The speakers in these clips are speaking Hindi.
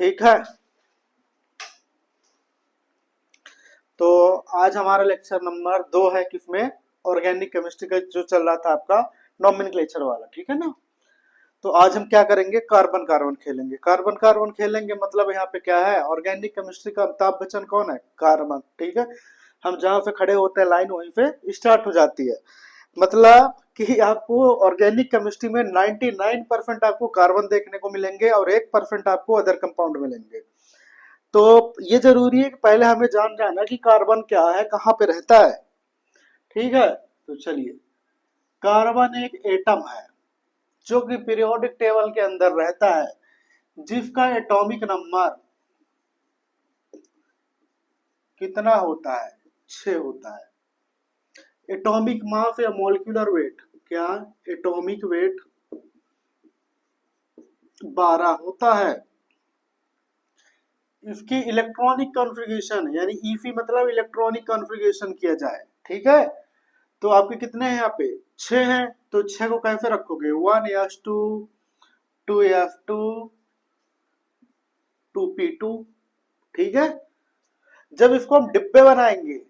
ठीक है। तो आज हमारा लेक्चर नंबर 2 है, किसमें? ऑर्गेनिक केमिस्ट्री का जो चल रहा था आपका नॉमेनक्लेचर वाला, ठीक है ना। तो आज हम क्या करेंगे, कार्बन कार्बन खेलेंगे। कार्बन कार्बन खेलेंगे मतलब यहाँ पे क्या है, ऑर्गेनिक केमिस्ट्री का अमिताभ बच्चन कौन है? कार्बन, ठीक है। हम जहाँ से खड़े होते हैं लाइन, वहीं पे स्टार्ट हो जाती है। मतलब कि आपको ऑर्गेनिक केमिस्ट्री में 99% आपको कार्बन देखने को मिलेंगे और 1% आपको अदर कंपाउंड मिलेंगे। तो ये जरूरी है कि पहले हमें जान जाना कि कार्बन क्या है, कहाँ पे रहता है, ठीक है। तो चलिए, कार्बन एक एटम है जो कि पीरियोडिक टेबल के अंदर रहता है, जिसका एटॉमिक नंबर कितना होता है? 6 होता है। एटॉमिक मास या मॉलिक्यूलर वेट, क्या एटॉमिक वेट 12 होता है। इसकी इलेक्ट्रॉनिक कॉन्फ़िगरेशन यानी ईफी मतलब इलेक्ट्रॉनिक कॉन्फ़िगरेशन किया जाए, ठीक है। तो आपके कितने हैं यहाँ पे? 6 हैं। तो 6 को कैसे रखोगे? 1s2 2f2 2p2, ठीक है। जब इसको हम डिब्बे बनाएंगे,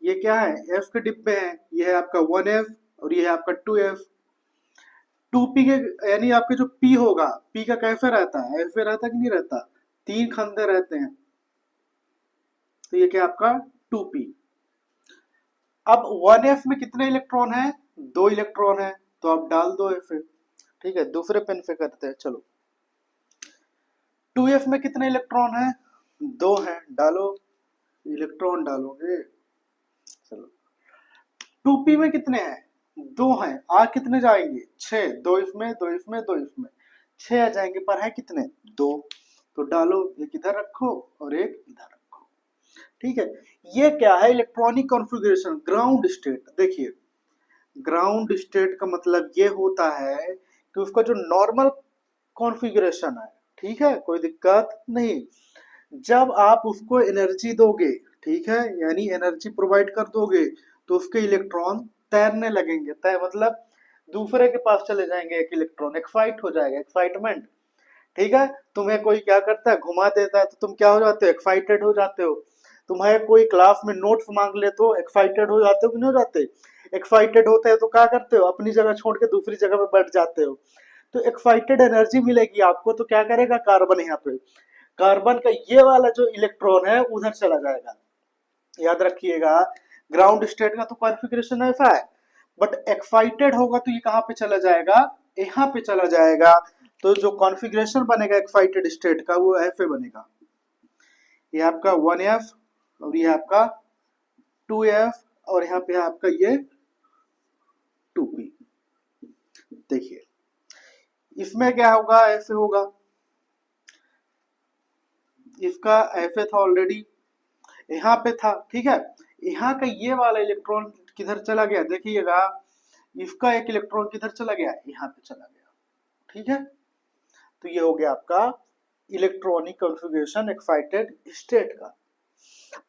ये क्या है? एफ के डिब्बे हैं। ये है आपका 1f और ये है आपका 2f। 2p के यानी आपके जो p होगा, p का कैसे रहता है? ऐसे रहता कि नहीं रहता? 3 खंदे रहते हैं। तो ये क्या आपका 2p। अब 1f में कितने इलेक्ट्रॉन है? 2 इलेक्ट्रॉन है। तो आप डाल दो ऐसे, ठीक है। दूसरे पेन से करते हैं, चलो। 2f में कितने इलेक्ट्रॉन है? 2 है, डालो। इलेक्ट्रॉन डालोगे, चलो। 2p में कितने हैं? 2 हैं। आ कितने जाएंगे? 6। 2 इसमें, 2 इसमें, 2 इसमें, 6 आ जाएंगे। पर है कितने? 2। तो डालो, एक इधर रखो और एक इधर रखो, ठीक है। ये क्या है? Electronic configuration, ground state. देखिए, ग्राउंड स्टेट का मतलब ये होता है कि उसका जो नॉर्मल कॉन्फ़िगरेशन है, ठीक है, कोई दिक्कत नहीं। जब आप उसको एनर्जी दोगे, ठीक है, यानी एनर्जी प्रोवाइड कर दोगे, तो उसके इलेक्ट्रॉन तैरने लगेंगे। तय मतलब दूसरे के पास चले जाएंगे, एक इलेक्ट्रॉन एक्साइट हो जाएगा, एक्साइटमेंट, ठीक है। तुम्हें कोई क्या करता है, घुमा देता है, तो तुम क्या हो जाते हो? एक्साइटेड हो जाते हो। तुम्हें कोई क्लास में नोट्स मांग ले तो एक्साइटेड हो जाते हो कि नहीं हो जाते? एक्साइटेड होते हैं तो क्या करते हो? अपनी जगह छोड़ के दूसरी जगह पे बैठ जाते हो। तो एक्साइटेड एनर्जी मिलेगी आपको, तो क्या करेगा कार्बन? यहाँ पे कार्बन का ये वाला जो इलेक्ट्रॉन है उधर चला जाएगा। याद रखिएगा, ग्राउंड स्टेट का तो कॉन्फ़िगरेशन ऐसा है, बट एक्साइटेड होगा तो ये कहाँ पे चला जाएगा? यहाँ पे चला जाएगा। तो जो कॉन्फ़िगरेशन बनेगा एक्साइटेड स्टेट का, वो ऐसे बनेगा। ये आपका 1f और ये आपका 2f और यहाँ पे आपका ये 2p। देखिए, इसमें क्या होगा? ऐसे होगा। इसका ऐसे था ऑलरेडी, यहाँ पे था, ठीक है। यहाँ का ये वाला इलेक्ट्रॉन किधर चला गया? देखिएगा, इसका एक इलेक्ट्रॉन किधर चला गया? यहाँ पे चला गया, ठीक है। तो ये हो गया आपका इलेक्ट्रॉनिक कॉन्फ़िगरेशन एक्साइटेड स्टेट का।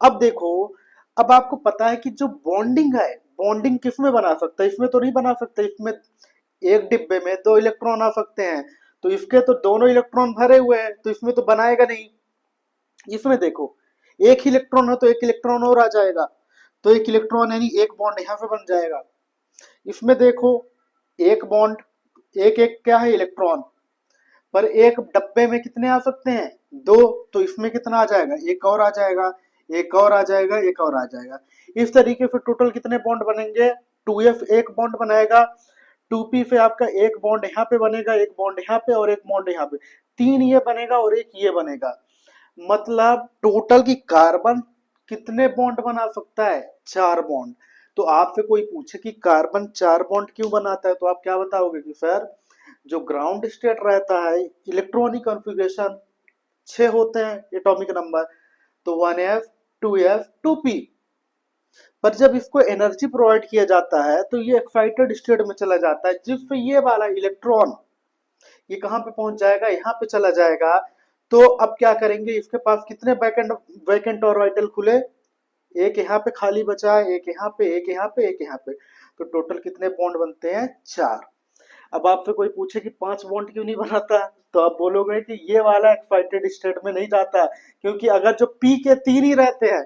अब देखो, अब आपको पता है कि जो बॉन्डिंग है, बॉन्डिंग किस में बना सकता है? इसमें तो नहीं बना सकता। इसमें एक डिब्बे में 2 इलेक्ट्रॉन आ सकते हैं, तो इसके तो दोनों इलेक्ट्रॉन भरे हुए हैं, तो इसमें तो बनाएगा नहीं। इसमें देखो, एक ही इलेक्ट्रॉन है तो एक इलेक्ट्रॉन और आ जाएगा, तो एक इलेक्ट्रॉन यानी एक बॉन्ड यहाँ पे बन जाएगा। इसमें देखो, एक बॉन्ड, एक एक क्या है? इलेक्ट्रॉन। पर एक डब्बे में कितने आ सकते हैं? 2। तो इसमें कितना आ जाएगा? एक और आ जाएगा, एक और आ जाएगा, एक और आ जाएगा। इस तरीके से टोटल कितने बॉन्ड बनेंगे? 2f एक बॉन्ड बनाएगा, 2p से आपका एक बॉन्ड यहाँ पे बनेगा, एक बॉन्ड यहाँ पे और एक बॉन्ड यहाँ पे, 3 ये बनेगा और एक ये बनेगा। मतलब टोटल की कार्बन कितने बॉन्ड बना सकता है? 4 बॉन्ड। तो आपसे कोई पूछे कि कार्बन 4 बॉन्ड क्यों बनाता है, तो आप क्या बताओगे? कि सर, जो ग्राउंड स्टेट रहता है, इलेक्ट्रॉनिक कॉन्फ़िगरेशन 6 होते हैं एटॉमिक नंबर, तो 1f 2f 2p। पर जब इसको एनर्जी प्रोवाइड किया जाता है तो ये एक्साइटेड स्टेट में चला जाता है, जिससे ये वाला इलेक्ट्रॉन ये कहाँ पे पहुंच जाएगा? यहाँ पे चला जाएगा। तो अब क्या करेंगे? इसके पास कितने वैकेंट वैकेंट ऑर्बिटल खुले? एक यहाँ पे खाली बचा है, एक यहाँ पे, एक यहाँ पे, एक यहाँ पे। तो टोटल कितने बॉन्ड बनते हैं? 4। अब आपसे कोई पूछे कि 5 बॉन्ड क्यों नहीं बनाता, तो आप बोलोगे कि ये वाला एक्साइटेड स्टेट में नहीं जाता, क्योंकि अगर जो पी के 3 ही रहते हैं,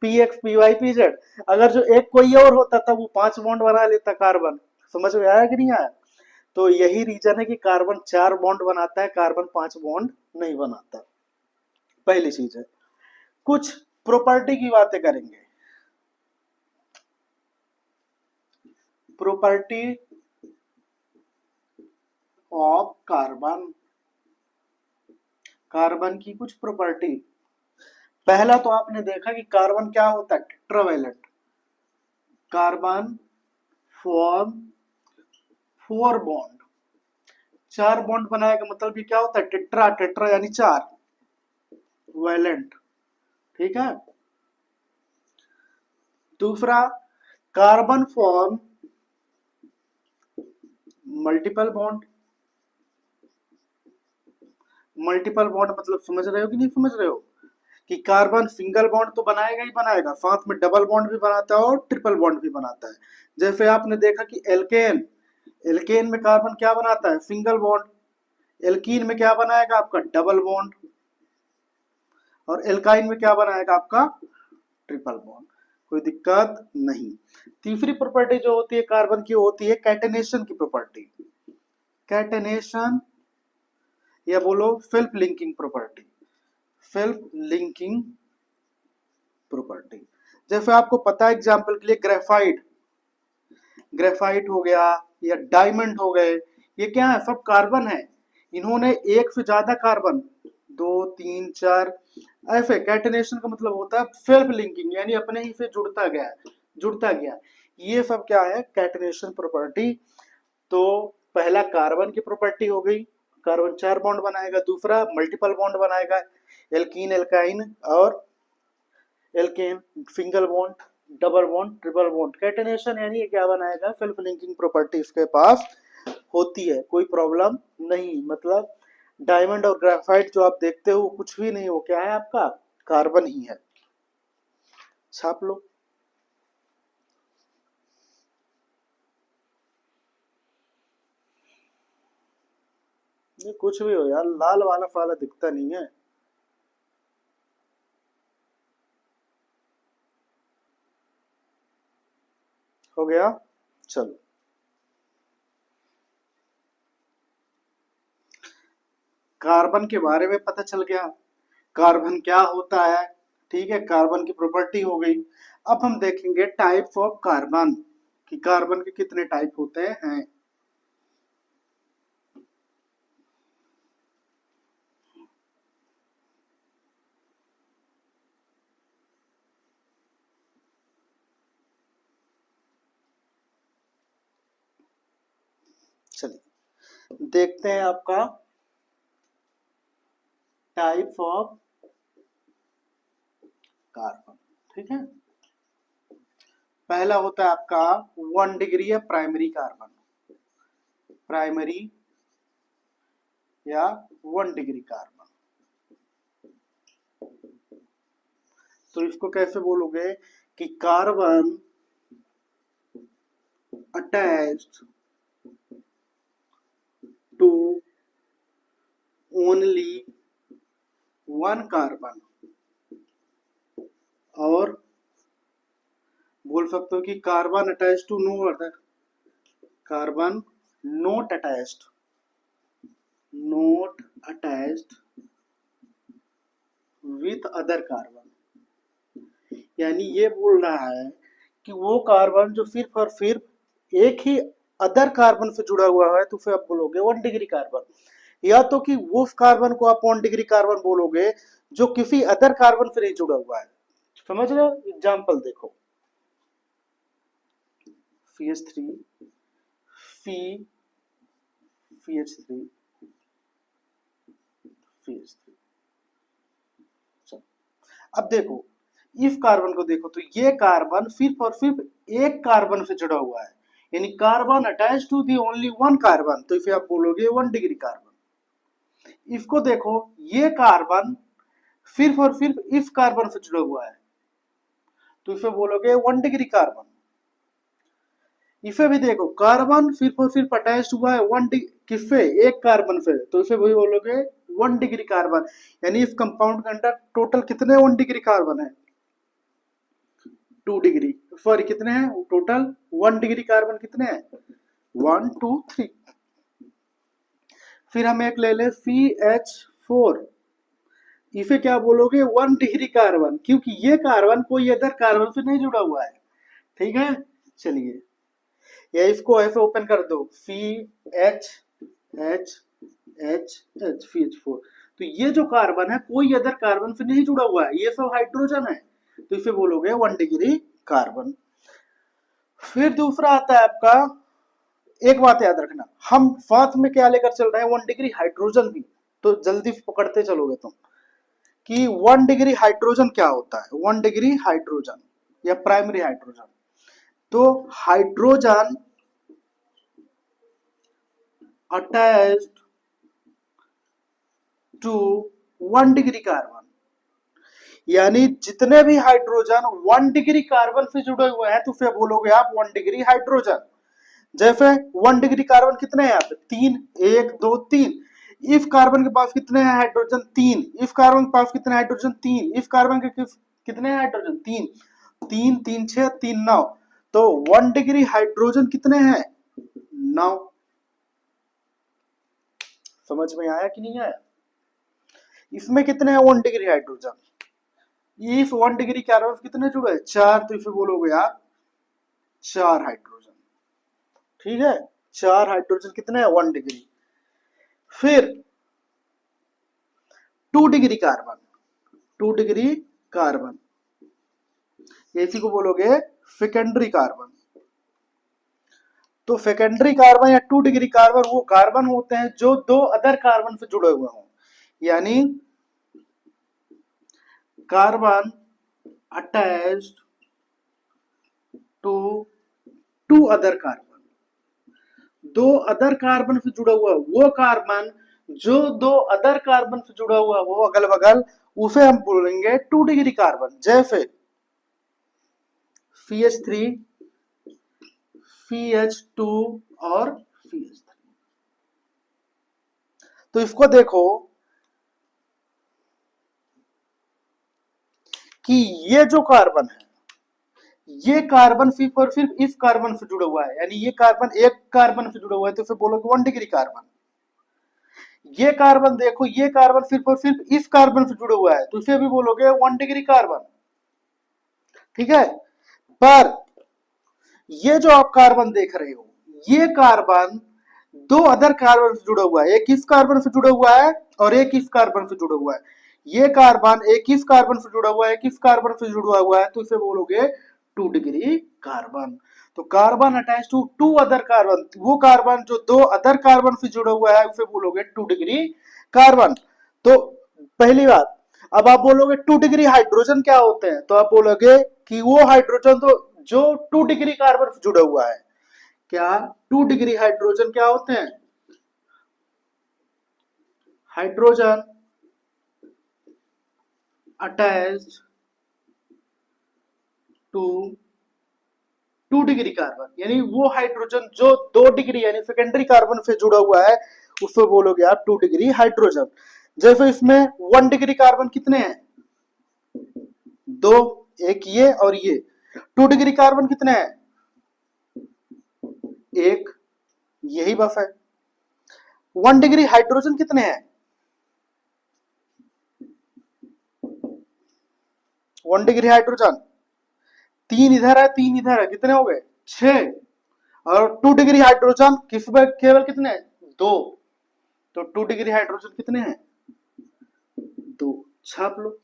P X P Y P Z, अगर जो एक कोई और होता तब वो 5 बॉन्ड बना लेता कार्बन। समझ में आया कि नहीं आया? तो यही रीजन है कि कार्बन 4 बॉन्ड बनाता है, कार्बन 5 बॉन्ड नहीं बनाता। पहली चीज है। कुछ प्रॉपर्टी की बातें करेंगे। प्रॉपर्टी ऑफ कार्बन, कार्बन की कुछ प्रॉपर्टी। पहला तो आपने देखा कि कार्बन क्या होता है, tetravalent. Carbon form 4 bond, 4 bond बनाएगा, मतलब ये क्या होता है, टेट्रा, टेट्रा यानी 4 वैलेंट, ठीक है। दूसरा, carbon form multiple bond. Multiple bond मतलब समझ रहे हो कि नहीं समझ रहे हो, कि कार्बन सिंगल बॉन्ड तो बनाएगा ही बनाएगा, साथ में डबल बॉन्ड भी बनाता है और ट्रिपल बॉन्ड भी बनाता है। जैसे आपने देखा कि एल्केन, एल्केन में कार्बन क्या बनाता है, सिंगल बॉन्ड। एल्कीन में क्या बनाएगा आपका, डबल बॉन्ड। और एल्काइन में क्या बनाएगा आपका, ट्रिपल बॉन्ड। कोई दिक्कत नहीं। तीसरी प्रॉपर्टी जो होती है कार्बन की होती है कैटेनेशन की प्रॉपर्टी। कैटेनेशन या बोलो self linking property, self linking property. जैसे आपको पता है एग्जांपल के लिए ग्रेफाइट, ग्रेफाइट हो गया या डायमंड हो गए, ये क्या है, सब कार्बन है। इन्होंने एक से ज्यादा कार्बन, 2 3 4 ऐसे, कैटेनेशन का मतलब होता है सेल्फ लिंकिंग, यानी अपने ही से जुड़ता गया, जुड़ता गया। ये सब क्या है, कैटेनेशन प्रॉपर्टी। तो पहला कार्बन की प्रॉपर्टी हो गई, कार्बन 4 बॉन्ड बनाएगा। दूसरा मल्टीपल बॉन्ड बनाएगा, एल्कीन एल्काइन और alkane, single bond, double bond, triple bond. Catenation यानी ये क्या बनाएगा, सेल्फ लिंकिंग प्रॉपर्टी इसके पास होती है, कोई प्रॉब्लम नहीं। मतलब डायमंड और ग्रेफाइट जो आप देखते हो कुछ भी नहीं, वो क्या है आपका, कार्बन ही है। छाप लो। ये कुछ भी हो यार, लाल वाला फाला दिखता नहीं है। हो गया, चलो। कार्बन के बारे में पता चल गया, कार्बन क्या होता है, ठीक है, कार्बन की प्रॉपर्टी हो गई। अब हम देखेंगे टाइप्स ऑफ कार्बन, कि कार्बन के कितने टाइप होते हैं। चलिए देखते हैं आपका टाइप्स ऑफ कार्बन, ठीक है। पहला होता है आपका 1 डिग्री है प्राइमरी कार्बन, प्राइमरी या 1 डिग्री कार्बन। तो इसको कैसे बोलोगे, कि carbon attached to only 1 carbon, और बोल सकते हो कि carbon attached to no other, carbon not attached, not attached with other carbon. यानी ये बोल रहा है कि वो कार्बन जो सिर्फ और सिर्फ एक ही अदर कार्बन से जुड़ा हुआ है, तो फिर आप बोलोगे 1 डिग्री कार्बन। या तो कि वो कार्बन को आप 1 डिग्री कार्बन बोलोगे जो किसी अदर कार्बन से नहीं जुड़ा हुआ है। समझ रहे हो, एग्जाम्पल देखो, CH3 C CH3 CH3। अब देखो इस कार्बन को देखो, तो ये कार्बन सिर्फ और सिर्फ एक कार्बन से जुड़ा हुआ है, यानी carbon attach to the only 1 carbon, तो इसे आप बोलोगे 1 डिग्री कार्बन। इसको देखो, ये कार्बन सिर्फ और सिर्फ इस कार्बन से जुड़ा हुआ है, तो इसे बोलोगे 1 डिग्री कार्बन। इफे भी देखो, कार्बन फिर अटैच हुआ है किससे, एक कार्बन से, तो इसे वही बोलोगे 1 डिग्री कार्बन। यानी इस कंपाउंड के अंदर टोटल कितने 1 डिग्री कार्बन है, 2 डिग्री, सॉरी कितने हैं टोटल 1 डिग्री कार्बन कितने हैं, 1 2 3। फिर हम एक ले ले CH4, इसे क्या बोलोगे 1 डिग्री कार्बन, क्योंकि ये कार्बन कोई अदर कार्बन से नहीं जुड़ा हुआ है। ठीक है, चलिए या इसको ऐसे ओपन कर दो, CH4, तो ये जो कार्बन है कोई अदर कार्बन से नहीं जुड़ा हुआ है, ये सब हाइड्रोजन है, तो इसे बोलोगे 1 डिग्री कार्बन। फिर दूसरा आता है आपका, एक बात याद रखना, हम साथ में क्या लेकर चल रहे हैं, 1 डिग्री हाइड्रोजन भी, तो जल्दी पकड़ते चलोगे तुम कि 1 डिग्री हाइड्रोजन क्या होता है। 1 डिग्री हाइड्रोजन या प्राइमरी हाइड्रोजन, तो hydrogen attached to 1 degree carbon, यानी जितने भी हाइड्रोजन 1 डिग्री कार्बन से जुड़े हुए हैं तो फिर बोलोगे आप 1 डिग्री हाइड्रोजन। जैसे 1 डिग्री कार्बन कितने हैं यहाँ पे, 3, 1 2 3। इस कार्बन के पास कितने हैं हाइड्रोजन, 3। इस कार्बन के पास कितने हाइड्रोजन, 3। इस कार्बन के कितने हाइड्रोजन, 3। 3 3 6 3 9, तो 1 डिग्री हाइड्रोजन कितने हैं, 9। समझ में आया कि नहीं आया। इसमें कितने हैं 1 डिग्री हाइड्रोजन, इस 1 डिग्री कार्बन कितने जुड़े हैं, 4, तो इसे बोलोगे आप 4 हाइड्रोजन। ठीक है, 4 हाइड्रोजन कितने हैं 1 डिग्री। फिर 2 डिग्री कार्बन, 2 डिग्री कार्बन, इसी को बोलोगे सेकेंडरी कार्बन। तो सेकेंडरी कार्बन या 2 डिग्री कार्बन वो कार्बन होते हैं जो 2 अदर कार्बन से जुड़े हुए हों, यानी carbon attached to 2 other carbon, 2 other carbon से जुड़ा हुआ वो कार्बन जो 2 अदर कार्बन से जुड़ा हुआ हो अगल बगल, उसे हम बोलेंगे 2 डिग्री कार्बन। जैसे CH3, CH2 और CH3। तो इसको देखो कि ये जो कार्बन है, ये कार्बन सिर्फ और सिर्फ इस कार्बन से जुड़ा हुआ है, यानी ये कार्बन एक कार्बन से जुड़ा हुआ है, तो फिर बोलोगे 1 डिग्री कार्बन। ये कार्बन देखो, ये कार्बन सिर्फ और सिर्फ इस कार्बन से जुड़ा हुआ है, तो इसे भी बोलोगे 1 डिग्री कार्बन। ठीक है, पर ये जो आप कार्बन देख रहे हो, ये कार्बन 2 अदर कार्बन से जुड़ा हुआ है, एक इस कार्बन से जुड़ा हुआ है और एक इस कार्बन से जुड़ा हुआ है। ये कार्बन एक इस कार्बन से जुड़ा हुआ है, एक इस कार्बन से जुड़ा हुआ है, तो इसे बोलोगे 2 डिग्री कार्बन। तो carbon attach to 2 other carbon, वो कार्बन जो 2 अदर कार्बन से जुड़ा हुआ है उसे बोलोगे 2 डिग्री कार्बन। तो पहली बात, अब आप बोलोगे 2 डिग्री हाइड्रोजन क्या होते हैं, तो आप बोलोगे कि वो हाइड्रोजन तो जो 2 डिग्री कार्बन से जुड़ा हुआ है। क्या 2 डिग्री हाइड्रोजन क्या होते हैं, hydrogen attached to 2 degree carbon, यानी वो हाइड्रोजन जो 2 डिग्री यानी सेकेंडरी कार्बन से जुड़ा हुआ है, उसको बोलोगे आप 2 डिग्री हाइड्रोजन। जैसे इसमें 1 डिग्री कार्बन कितने हैं, 2, एक ये और ये। 2 डिग्री कार्बन कितने हैं, 1, यही बस है। 1 डिग्री हाइड्रोजन कितने हैं, 1 डिग्री हाइड्रोजन 3 इधर है 3 इधर है, कितने हो गए 6। और 2 डिग्री हाइड्रोजन किस में केवल कितने, 2, तो 2 डिग्री हाइड्रोजन कितने हैं, 2। छाप लो।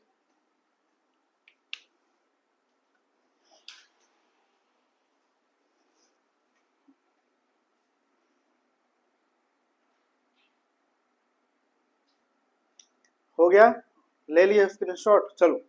हो गया, ले लिया स्क्रीनशॉट, चलो।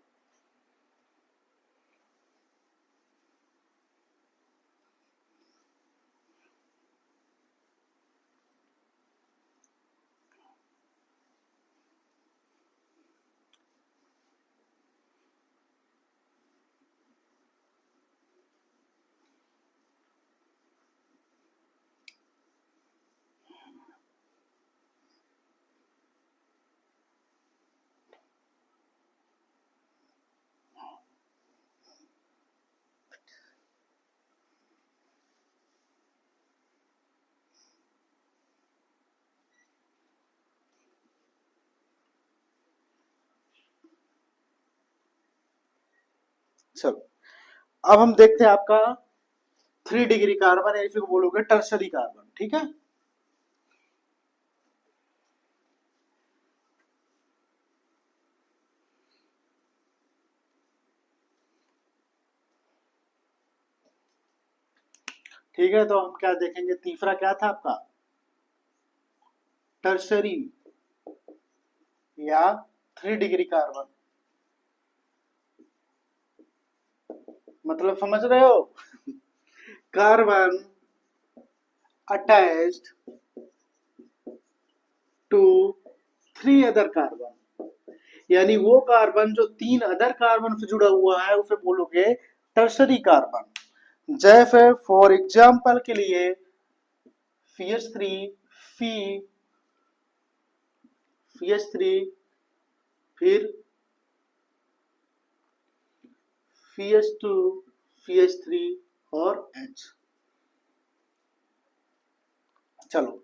चलो अब हम देखते हैं आपका 3 डिग्री कार्बन है, इसी को बोलोगे टर्शरी कार्बन। ठीक है, ठीक है। तो हम क्या देखेंगे, तीसरा क्या था आपका, टर्शरी या 3 डिग्री कार्बन। मतलब समझ रहे हो, carbon attached to 3 other carbon, यानी वो कार्बन जो 3 अदर कार्बन से जुड़ा हुआ है उसे बोलोगे टर्शरी कार्बन। जैसे फॉर एग्जाम्पल के लिए CH3 फी CH3, फिर CH2 CH3 और H। चलो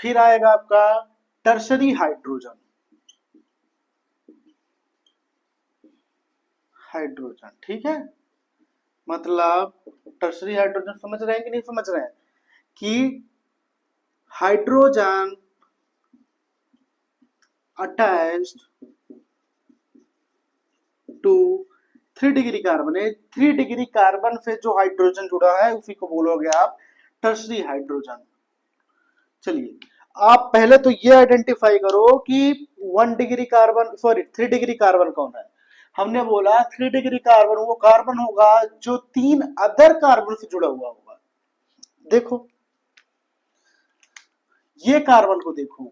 फिर आएगा आपका टर्शरी हाइड्रोजन। हाइड्रोजन, ठीक है, मतलब टर्शरी हाइड्रोजन समझ रहे हैं कि नहीं समझ रहे हैं, कि hydrogen attached to 3 degree carbon है। 3 डिग्री कार्बन से जो हाइड्रोजन जुड़ा है उसी को बोलोगे आप टर्शरी हाइड्रोजन। चलिए आप पहले तो ये आइडेंटिफाई करो कि 1 degree carbon, sorry 3 degree carbon कौन है। हमने बोला 3 डिग्री कार्बन वो कार्बन होगा जो 3 अदर कार्बन से जुड़ा हुआ होगा। देखो ये कार्बन को देखो,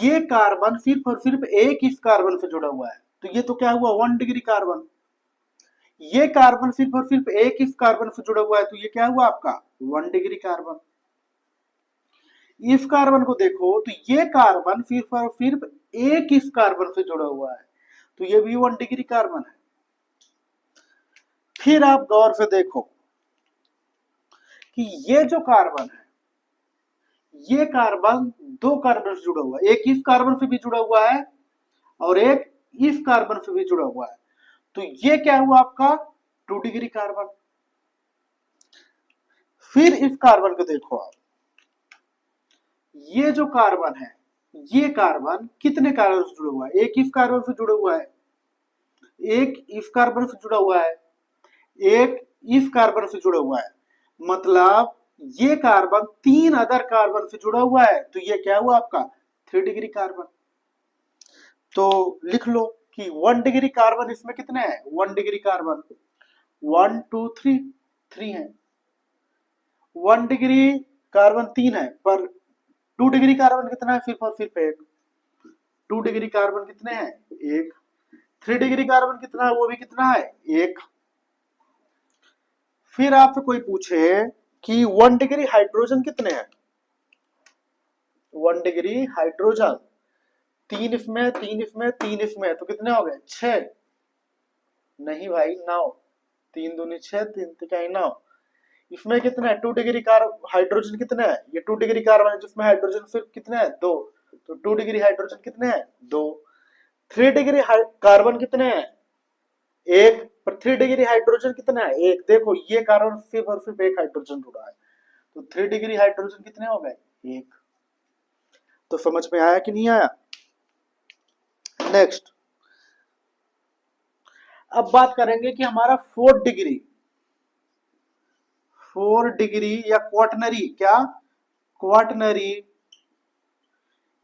ये कार्बन सिर्फ और सिर्फ एक इस कार्बन से जुड़ा हुआ है, तो ये तो क्या हुआ 1 डिग्री कार्बन। ये कार्बन सिर्फ और सिर्फ एक इस कार्बन से जुड़ा हुआ है, तो ये क्या हुआ आपका 1 डिग्री कार्बन। इस कार्बन को देखो तो ये कार्बन सिर्फ और सिर्फ एक इस कार्बन से जुड़ा हुआ है, तो ये भी 1 डिग्री कार्बन है। फिर आप गौर से देखो कि ये जो कार्बन है, ये कार्बन 2 कार्बन से जुड़ा हुआ है, एक इस कार्बन से भी जुड़ा हुआ है और एक इस कार्बन से भी जुड़ा हुआ है, तो ये क्या हुआ आपका 2 डिग्री कार्बन। फिर इस कार्बन को देखो आप, ये जो कार्बन है, ये कार्बन कितने कार्बन से जुड़ा हुआ है, एक इस कार्बन से जुड़ा हुआ है, एक इस कार्बन से जुड़ा हुआ है, एक इस कार्बन से जुड़ा हुआ है, मतलब ये कार्बन 3 अदर कार्बन से जुड़ा हुआ है, तो ये क्या हुआ आपका 3 डिग्री कार्बन। तो लिख लो कि 1 डिग्री कार्बन इसमें कितने हैं, 1 डिग्री कार्बन 1 2 3 3 है, 1 डिग्री कार्बन 3 है, पर 2 डिग्री कार्बन कितना है, सिर्फ और सिर्फ एक। 2 डिग्री कार्बन कितने हैं, एक। 3 डिग्री कार्बन कितना है, वो भी कितना है, एक। फिर आपसे कोई पूछे कि 1 डिग्री हाइड्रोजन कितने हैं, 1 डिग्री हाइड्रोजन 3 इसमें 3 इसमें 3 इसमें, तो कितने हो गए 6। नहीं भाई 9, 3 दूनी 6, 3 तिहाई 9। इसमें कितना है 2 डिग्री हाइड्रोजन कितने हैं, ये 2 डिग्री कार्बन है जिसमें हाइड्रोजन सिर्फ कितने हैं 2, तो 2 डिग्री हाइड्रोजन कितने हैं 2। 3 डिग्री कार्बन कितने हैं, एक, पर 3 डिग्री हाइड्रोजन कितना है, एक। देखो ये कार्बन सिर्फ और सिर्फ एक हाइड्रोजन जुड़ा है, तो 3 डिग्री हाइड्रोजन कितने हो गए, एक। तो समझ में आया कि नहीं आया। नेक्स्ट अब बात करेंगे कि हमारा 4 डिग्री या क्वाटनरी, क्या क्वाटनरी,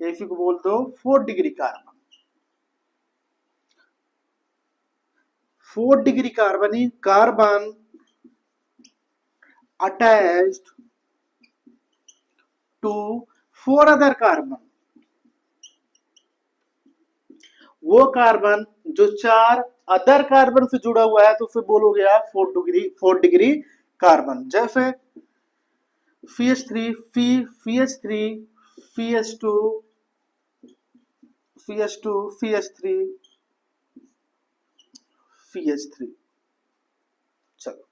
इसी को बोल दो 4 degree carbon. 4 degree carbon carbon attached to 4 other carbon, वो कार्बन जो 4 अदर कार्बन से जुड़ा हुआ है, तो उसे बोलोगे आप 4 डिग्री कार्बन। जैसे CH3 CH3 CH2 CH2 CH3 CH3। चलो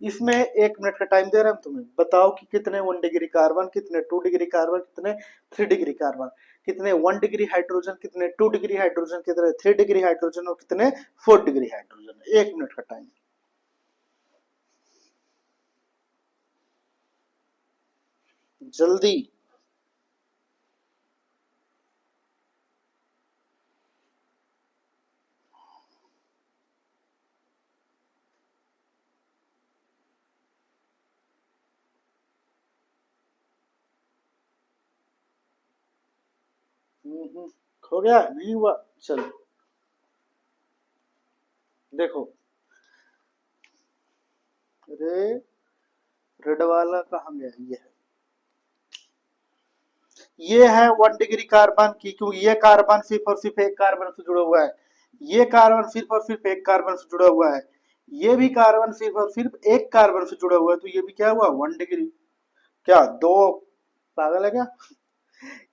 इसमें 1 मिनट का टाइम दे रहा हूं तुम्हें, बताओ कि कितने 1 डिग्री कार्बन, कितने 2 डिग्री कार्बन, कितने 3 डिग्री कार्बन, कितने 1 डिग्री हाइड्रोजन, कितने 2 डिग्री हाइड्रोजन, कितने 3 डिग्री हाइड्रोजन और कितने 4 डिग्री हाइड्रोजन। 1 मिनट का टाइम। जल्दी। हो गया? नहीं हुआ? चलो देखो, अरे रेड वाला कहाँ गया? ये है 1 डिग्री कार्बन की, क्योंकि ये कार्बन सिर्फ और सिर्फ एक कार्बन से जुड़ा हुआ है, ये कार्बन सिर्फ और सिर्फ एक कार्बन से जुड़ा हुआ है, ये भी कार्बन सिर्फ और सिर्फ एक कार्बन से जुड़ा हुआ है, तो ये भी क्या हुआ? 1 डिग्री। क्या दो पागल है क्या?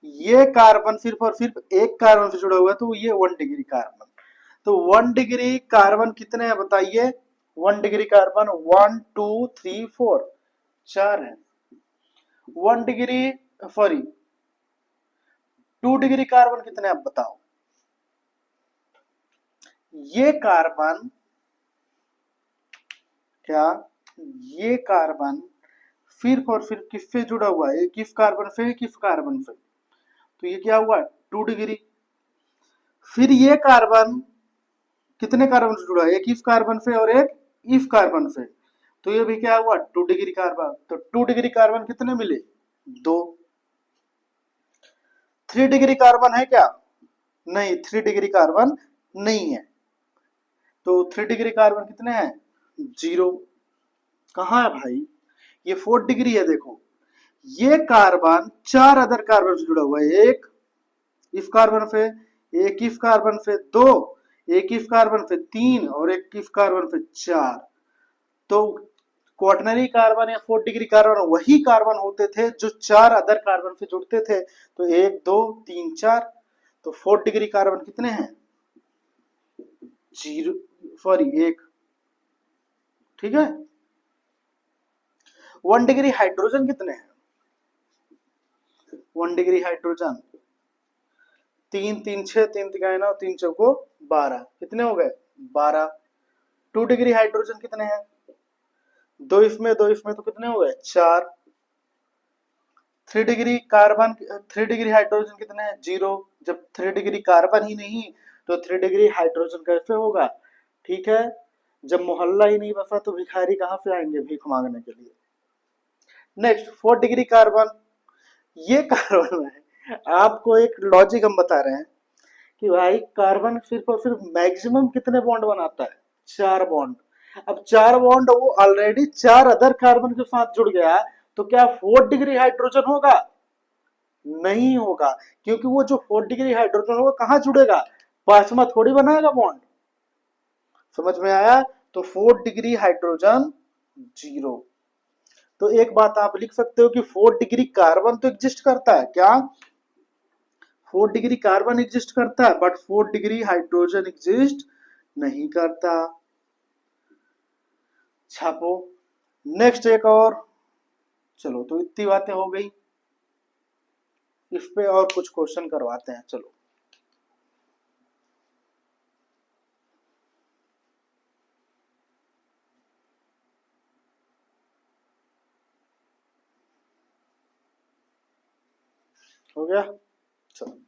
ये कार्बन सिर्फ और सिर्फ एक कार्बन से जुड़ा हुआ है, तो ये 1 डिग्री कार्बन। तो 1 डिग्री कार्बन कितने हैं बताइए? 1 डिग्री कार्बन 1 2 3 4, 4 है। 1 डिग्री, सॉरी 2 डिग्री कार्बन कितने आप बताओ? ये कार्बन, क्या ये कार्बन सिर्फ और सिर्फ किससे जुड़ा हुआ है? किस कार्बन से? किस कार्बन से? तो ये क्या हुआ? 2 डिग्री। फिर ये कार्बन कितने कार्बन से जुड़ा है? एक इस कार्बन से और एक इस कार्बन से, तो ये भी क्या हुआ? 2 डिग्री कार्बन। तो 2 डिग्री कार्बन कितने मिले? 2। 3 डिग्री कार्बन है क्या? नहीं, 3 डिग्री कार्बन नहीं है। तो 3 डिग्री कार्बन कितने हैं? 0। कहाँ है भाई? ये 4 डिग्री है। देखो, ये कार्बन 4 अदर कार्बन से जुड़ा हुआ है, एक इस कार्बन से, एक इस कार्बन से, 2 एक इस कार्बन से, 3 और एक इस कार्बन से, 4। तो क्वाटनरी कार्बन या 4 डिग्री कार्बन वही कार्बन होते थे जो 4 अदर कार्बन से जुड़ते थे। तो 1 2 3 4, तो 4 डिग्री कार्बन कितने हैं? 0, सॉरी 1। ठीक है। 1 डिग्री हाइड्रोजन कितने हैं? 1 डिग्री हाइड्रोजन 3 3 6, 3 तिगाए 9, 3 चौको 12, कितने हो गए? 12। 2 डिग्री हाइड्रोजन कितने हैं? 2 इसमें 2 इसमें, तो कितने हो गए? 4। 3 डिग्री कार्बन, 3 डिग्री हाइड्रोजन कितने हैं? 0। जब 3 डिग्री कार्बन ही नहीं तो 3 डिग्री हाइड्रोजन कैसे होगा? ठीक है, जब मोहल्ला ही नहीं बसा तो भिखारी कहाँ से आएंगे भीख मांगने के लिए? नेक्स्ट 4 डिग्री कार्बन, ये कार्बन है। आपको एक लॉजिक हम बता रहे हैं कि भाई कार्बन सिर्फ और सिर्फ मैक्सिमम कितने बॉन्ड बनाता है? 4 बॉन्ड। अब 4 बॉन्ड वो ऑलरेडी 4 अदर कार्बन के साथ जुड़ गया, तो क्या 4 डिग्री हाइड्रोजन होगा? नहीं होगा, क्योंकि वो जो 4 डिग्री हाइड्रोजन होगा कहाँ जुड़ेगा? पांचवा थोड़ी बनाएगा बॉन्ड। समझ में आया? तो 4 डिग्री हाइड्रोजन 0। तो एक बात आप लिख सकते हो कि 4 डिग्री कार्बन तो एग्जिस्ट करता है। क्या 4 डिग्री कार्बन एग्जिस्ट करता है, बट 4 डिग्री हाइड्रोजन एग्जिस्ट नहीं करता। छापो। नेक्स्ट एक और। चलो, तो इतनी बातें हो गई, इस पे और कुछ क्वेश्चन करवाते हैं। चलो, हो गया? चलो,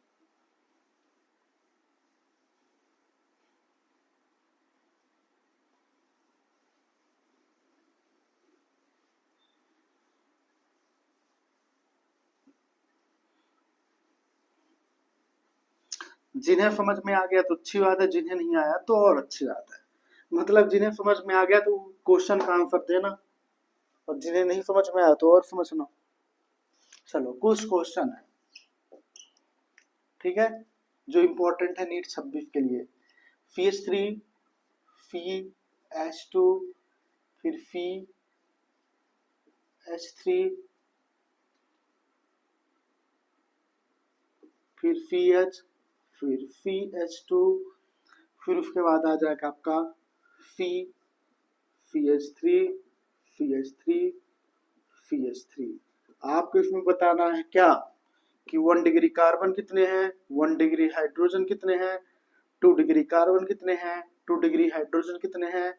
जिन्हें समझ में आ गया तो अच्छी बात है, जिन्हें नहीं आया तो और अच्छी बात है। मतलब जिन्हें समझ में आ गया तो क्वेश्चन का आंसर देना, और जिन्हें नहीं समझ में आया तो और समझना। चलो, कुछ क्वेश्चन है, ठीक है, जो इंपॉर्टेंट है नीट 26 के लिए। CH3, H2, फिर H3, फिर CH, फिर CH2, फिर उसके बाद आ जाएगा आपका CH3, CH3 CH3। आपको इसमें बताना है क्या कि 1 डिग्री कार्बन कितने हैं, 1 डिग्री हाइड्रोजन कितने हैं, 2 डिग्री कार्बन कितने हैं, 2 डिग्री हाइड्रोजन कितने हैं,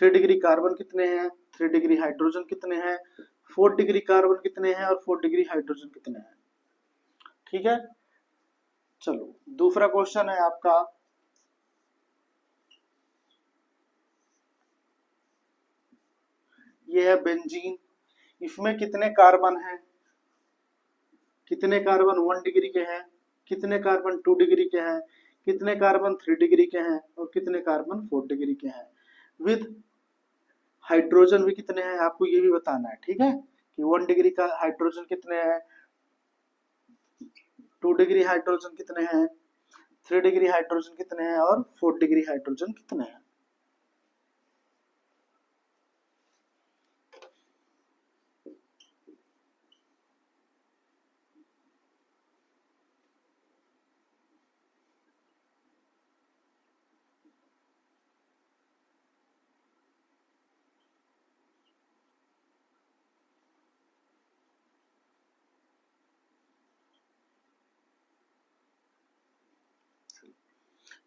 3 डिग्री कार्बन कितने हैं, 3 डिग्री हाइड्रोजन कितने हैं, 4 डिग्री कार्बन कितने हैं और 4 डिग्री हाइड्रोजन कितने हैं। ठीक है, चलो दूसरा क्वेश्चन है आपका, ये है बेंजीन। इसमें कितने कार्बन हैं, कितने कार्बन 1 डिग्री के हैं, कितने कार्बन 2 डिग्री के हैं, कितने कार्बन 3 डिग्री के हैं और कितने कार्बन 4 डिग्री के हैं। विद हाइड्रोजन भी कितने हैं आपको ये भी बताना है। ठीक है, कि 1 डिग्री का हाइड्रोजन कितने हैं, 2 डिग्री हाइड्रोजन कितने हैं, 3 डिग्री हाइड्रोजन कितने हैं और 4 डिग्री हाइड्रोजन कितने हैं।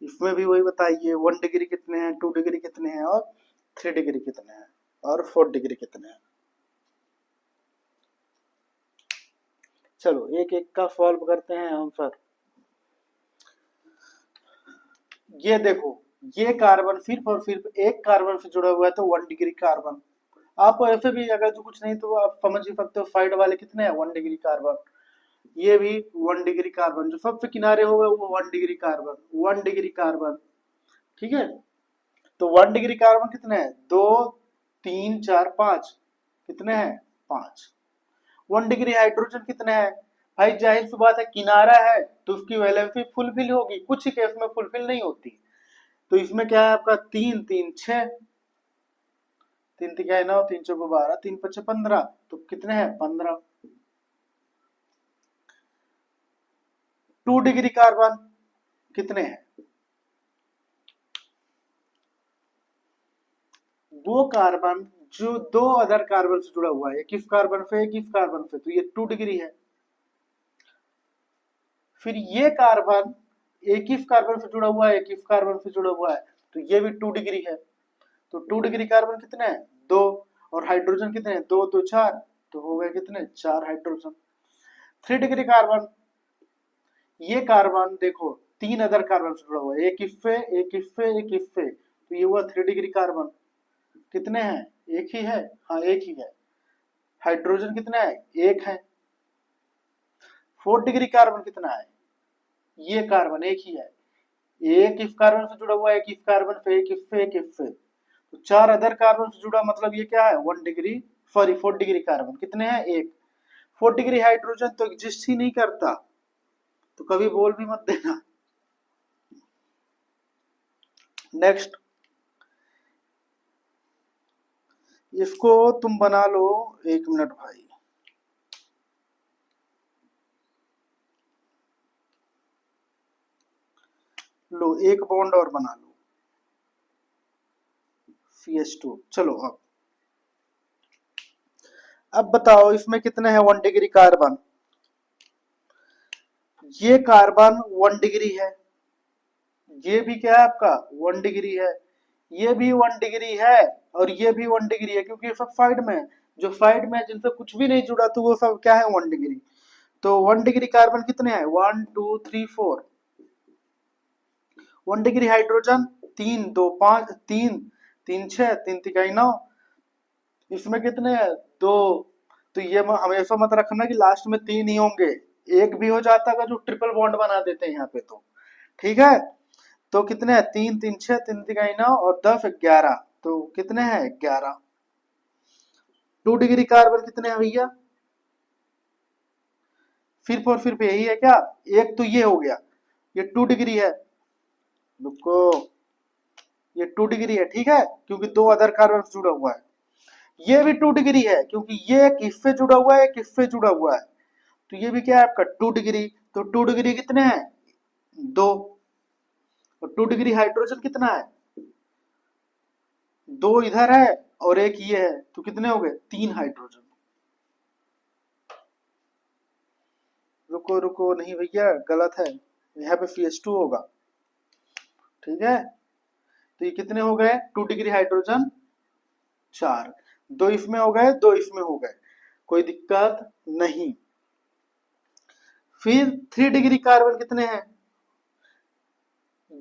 इसमें भी वही बताइए, 1 डिग्री कितने हैं, 2 डिग्री कितने हैं और 3 डिग्री कितने हैं और 4 डिग्री कितने हैं। चलो एक एक का सॉल्व करते हैं आंसर। ये देखो, ये कार्बन सिर्फ और सिर्फ एक कार्बन से जुड़ा हुआ है तो 1 डिग्री कार्बन। आपको ऐसे भी अगर तो कुछ नहीं तो आप समझ ही सकते हो, साइड वाले कितने हैं 1 डिग्री कार्बन। ये भी 1 डिग्री कार्बन, जो सबसे किनारे होगा वो 1 डिग्री कार्बन, 1 डिग्री कार्बन। ठीक है, तो 1 डिग्री कार्बन कितने हैं, 2 3 4 5, कितने हैं 5। 1 डिग्री हाइड्रोजन कितने हैं भाई, जाहिर सी बात है किनारा है तो उसकी वैलेंसी फुलफिल होगी, कुछ ही केस में फुलफिल नहीं होती। तो इसमें क्या है आपका 3 3 6, 3 3 9, 3 4 12, 3 5 15, तो कितने हैं 15। 2 डिग्री कार्बन कितने हैं, वो कार्बन जो 2 अदर कार्बन से जुड़ा हुआ है, एक इस कार्बन से एक इस कार्बन से, तो ये 2 डिग्री है। फिर ये कार्बन एक इस कार्बन से जुड़ा हुआ है, एक इस कार्बन से जुड़ा हुआ है, तो ये भी 2 डिग्री है। तो 2 डिग्री कार्बन कितने हैं 2, और हाइड्रोजन कितने हैं 2 2 4, तो हो गए कितने 4 हाइड्रोजन। 3 डिग्री कार्बन, ये कार्बन देखो 3 अदर कार्बन से जुड़ा हुआ है, एक इससे एक इससे एक इससे, तो ये हुआ 3 डिग्री कार्बन। कितने हैं, एक ही है, हाँ एक ही है। हाइड्रोजन कितना है, एक है। 4 डिग्री कार्बन कितना है, ये कार्बन एक ही है, एक इस कार्बन से जुड़ा हुआ है, एक इस कार्बन से, एक इससे एक इससे, तो 4 अदर कार्बन से जुड़ा, मतलब ये क्या है 1 डिग्री, सॉरी 4 डिग्री कार्बन कितने हैं एक। 4 डिग्री हाइड्रोजन तो एग्जिस्ट ही नहीं करता, तो कभी बोल भी मत देना। नेक्स्ट, इसको तुम बना लो, 1 मिनट भाई। लो एक बॉन्ड और बना लो, CH2। चलो अब बताओ इसमें कितने हैं 1 डिग्री कार्बन। ये कार्बन 1 डिग्री है, ये भी क्या है आपका 1 डिग्री है, ये भी 1 डिग्री है और ये भी 1 डिग्री है, क्योंकि ये सब साइड में है। जो साइड में है जिनसे कुछ भी नहीं जुड़ा तो वो सब क्या है 1 डिग्री। तो 1 डिग्री कार्बन कितने हैं 1 2 3 4। 1 डिग्री हाइड्रोजन 3 2 5, 3 3 6, 3 3 9, इसमें कितने हैं 2। तो ये हमेशा मत रखना कि लास्ट में 3 ही होंगे, एक भी हो जाता है जो ट्रिपल बॉन्ड बना देते हैं यहाँ पे, तो ठीक है। तो कितने हैं 3 3 6, 3 3 9 और 10 11, तो कितने हैं 11। 2 डिग्री कार्बन कितने हैं भैया, सिर्फ और सिर्फ यही है क्या, एक तो ये हो गया, ये 2 डिग्री है, रुको, ये 2 डिग्री है ठीक है, क्योंकि 2 अदर कार्बन से जुड़ा हुआ है। ये भी 2 डिग्री है क्योंकि ये एक इससे जुड़ा हुआ है, एक इससे जुड़ा हुआ है, तो ये भी क्या है आपका 2 डिग्री। तो 2 डिग्री कितने हैं 2, और 2 डिग्री हाइड्रोजन कितना है दो इधर है और एक ये है, तो कितने हो गए? 3 हाइड्रोजन। रुको रुको, नहीं भैया गलत है, यहाँ पे CH2 होगा। ठीक है, तो ये कितने हो गए? 2 डिग्री हाइड्रोजन 4। दो इसमें हो गए, दो इसमें हो गए, कोई दिक्कत नहीं। फिर 3 डिग्री कार्बन कितने हैं?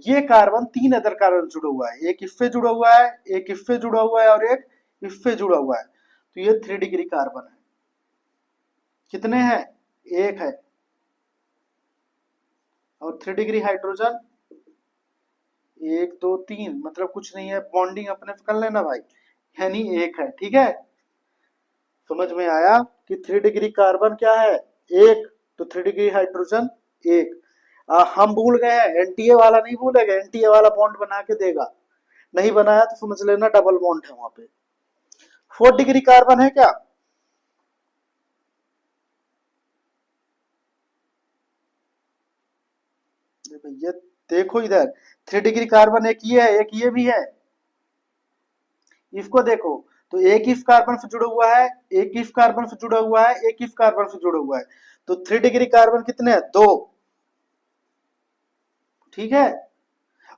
ये कार्बन 3 अदर कार्बन जुड़ा हुआ है, एक इससे जुड़ा हुआ है, एक इससे जुड़ा हुआ है और एक इससे जुड़ा हुआ है, तो ये 3 डिग्री कार्बन है। कितने हैं? एक है। और 3 डिग्री हाइड्रोजन 1 2 3, मतलब कुछ नहीं है, बॉन्डिंग अपने कर लेना भाई, यानी एक है। ठीक है, समझ में आया कि 3 डिग्री कार्बन क्या है? एक। तो 3 डिग्री हाइड्रोजन एक। हम भूल गए हैं, एनटीए वाला नहीं भूलेगा, एनटीए वाला बॉन्ड बना के देगा, नहीं बनाया तो समझ लेना डबल बॉन्ड है वहां पे। 4 डिग्री कार्बन है क्या? भैया देखो इधर, 3 डिग्री कार्बन एक ये है, एक ये भी है। इसको देखो, तो एक इस कार्बन से जुड़ा हुआ है, एक इस कार्बन से जुड़ा हुआ है, एक इस कार्बन से जुड़ा हुआ है, तो 3 डिग्री कार्बन कितने हैं? दो। ठीक है,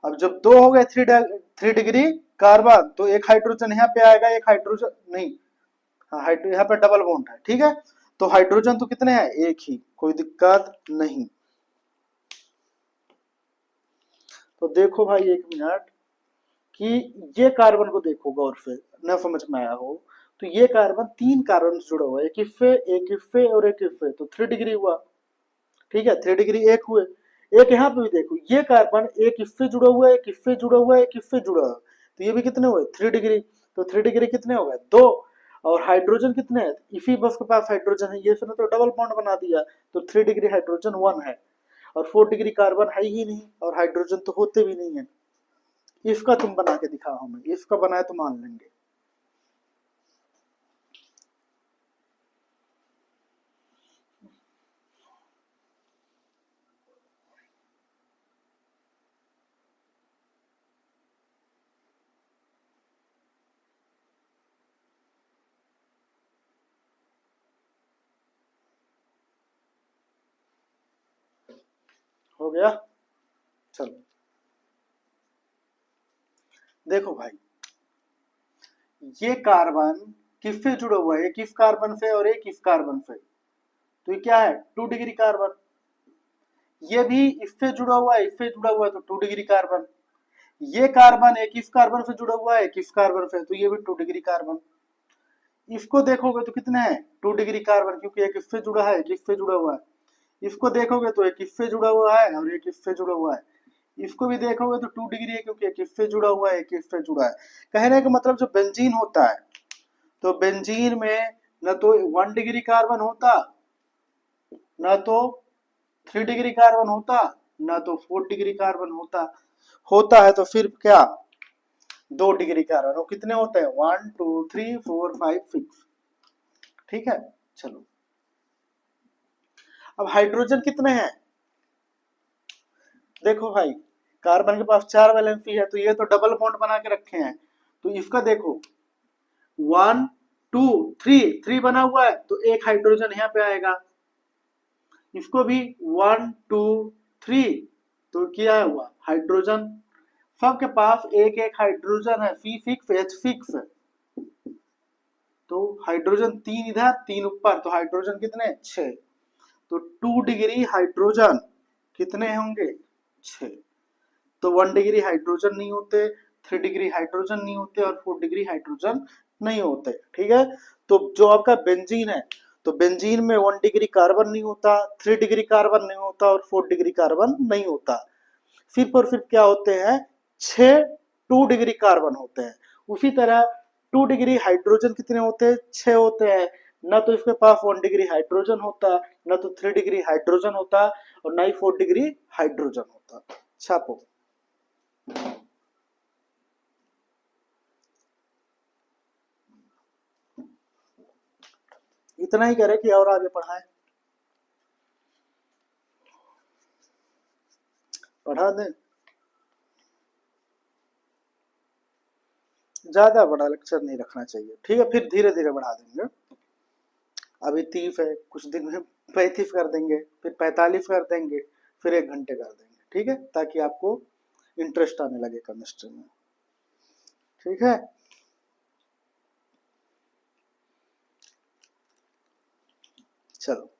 अब जब दो हो गए 3 डिग्री कार्बन, तो एक हाइड्रोजन यहाँ पे आएगा, एक हाइड्रोजन नहीं, हाँ हाइड्रो यहाँ पे डबल बॉन्ड है। ठीक है, तो हाइड्रोजन तो कितने हैं? एक ही, कोई दिक्कत नहीं। तो देखो भाई एक मिनट, कि ये कार्बन को देखो गौर से, न समझ में आया हो तो ये कार्बन 3 कार्बन से जुड़ा हुआ है, एक इफे, एक इफे और एक इफे, तो 3 डिग्री हुआ। ठीक है, 3 डिग्री एक हुए। एक यहाँ पे भी देखो, ये कार्बन एक इससे जुड़ा हुआ है, एक इससे जुड़ा हुआ है, एक इससे जुड़ा हुआ है, तो ये भी कितने हुए? 3 डिग्री। तो 3 डिग्री कितने हो गए? दो। और हाइड्रोजन कितने हैं? इसी बस के पास हाइड्रोजन है, ये इसने तो डबल बॉन्ड बना दिया, तो 3 डिग्री हाइड्रोजन 1 है। और 4 डिग्री कार्बन है ही नहीं, और हाइड्रोजन तो होते भी नहीं है। इसका तुम बना के दिखाओ हमें, इसका बनाए तो मान लेंगे। हो गया, चलो देखो भाई, ये कार्बन किससे जुड़ा हुआ है? एक इस कार्बन से और एक इस कार्बन से, तो ये क्या है? 2 डिग्री कार्बन। ये भी इससे जुड़ा हुआ है, इससे जुड़ा हुआ है, तो 2 डिग्री कार्बन। ये कार्बन एक इस कार्बन से जुड़ा हुआ है, एक इस कार्बन से, तो ये भी 2 डिग्री कार्बन। इसको देखोगे तो कितने हैं? 2 डिग्री कार्बन, क्योंकि एक इससे जुड़ा है, एक इससे जुड़ा हुआ है। इसको देखोगे तो एक इससे जुड़ा हुआ है और एक इससे जुड़ा हुआ है। इसको भी देखोगे तो 2 डिग्री है, क्योंकि एक इससे जुड़ा हुआ है, एक इससे जुड़ा है। कहने का मतलब जो बेंजीन होता है, तो बेंजीन में न तो 1 डिग्री कार्बन होता, न तो 3 डिग्री कार्बन होता, न तो 4 डिग्री कार्बन होता। होता है तो फिर क्या? 2 डिग्री कार्बन। वो कितने होते हैं? 1 2 3 4 5 6। ठीक है, चलो अब हाइड्रोजन कितने हैं? देखो भाई, कार्बन के पास 4 वैलेंसी है, तो ये तो डबल बॉन्ड बना के रखे हैं, तो इसका देखो 1 2 3, 3 बना हुआ है, तो एक हाइड्रोजन यहाँ पे आएगा। इसको भी 1 2 3, तो क्या हुआ? हाइड्रोजन। सबके पास एक एक हाइड्रोजन है, C6H6। तो हाइड्रोजन 3 इधर 3 ऊपर, तो हाइड्रोजन कितने? 6। तो 2 डिग्री हाइड्रोजन कितने होंगे? 6। तो 1 डिग्री हाइड्रोजन नहीं होते, 3 डिग्री हाइड्रोजन नहीं होते, और 4 डिग्री हाइड्रोजन नहीं होते। ठीक है, तो जो आपका बेंजीन है, तो बेंजीन में 1 डिग्री कार्बन नहीं होता, 3 डिग्री कार्बन नहीं होता, और 4 डिग्री कार्बन नहीं होता। सिर्फ और सिर्फ क्या होते हैं? 6 2 डिग्री कार्बन होते हैं। उसी तरह 2 डिग्री हाइड्रोजन कितने होते हैं? 6 होते हैं। न तो इसके पास 1 डिग्री हाइड्रोजन होता, न तो 3 डिग्री हाइड्रोजन होता, और न ही 4 डिग्री हाइड्रोजन होता। छापो। इतना ही करे कि और आगे पढ़ाए? पढ़ा दें? ज्यादा बड़ा लेक्चर नहीं रखना चाहिए, ठीक है, फिर धीरे धीरे बढ़ा देंगे। अभी 30 है, कुछ दिन में 35 कर देंगे, फिर 45 कर देंगे, फिर 1 घंटे कर देंगे, ठीक है, ताकि आपको इंटरेस्ट आने लगे केमिस्ट्री में, ठीक है। चलो।